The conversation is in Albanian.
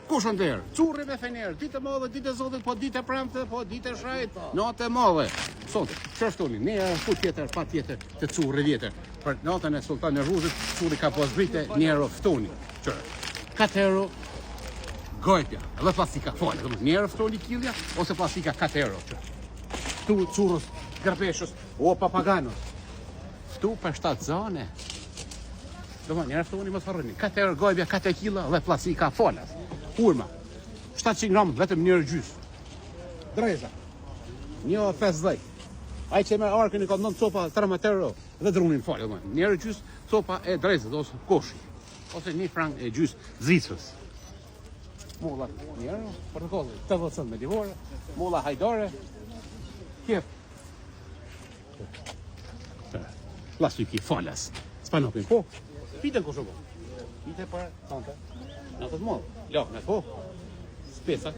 Kush ndër? Curri me fener, ditë madhe, ditë zotit, po ditë premte, po ditë shajt, natë madhe. Sot, çfarë shtoni? Ne ku tjetër, pa tjetër të curri vjetër. Për natën e Sultan e Ruzit, curri ka pas brite, njerë ftoni. Çfarë? 4 euro gojpja, edhe plastika fole, njerë ftoni kilja, ose plastika 4 euro. Tu currës, gërpeshës, o papaganos. Tu për 7 zone. Njerë ftoni më të farrëni. 4 euro gojpja, 4 kila, dhe plastika folas. Urma, 700 gram, vetëm njërë gjys. Dreza, 1,50. Ai që me arkën i ka 9 copa 13 euro dhe drunin falë. Njërë gjys copa e drezët, ose koshi. Ose 1 frank e gjys zicës. Mulla njërë, protokolli, 80 cent me divore. Mulla hajdare, kjef. Plastiki falas. Spanopin, po. Pite kusho po. Pite për tante. Në të të modë. Lo, në po. Spesa.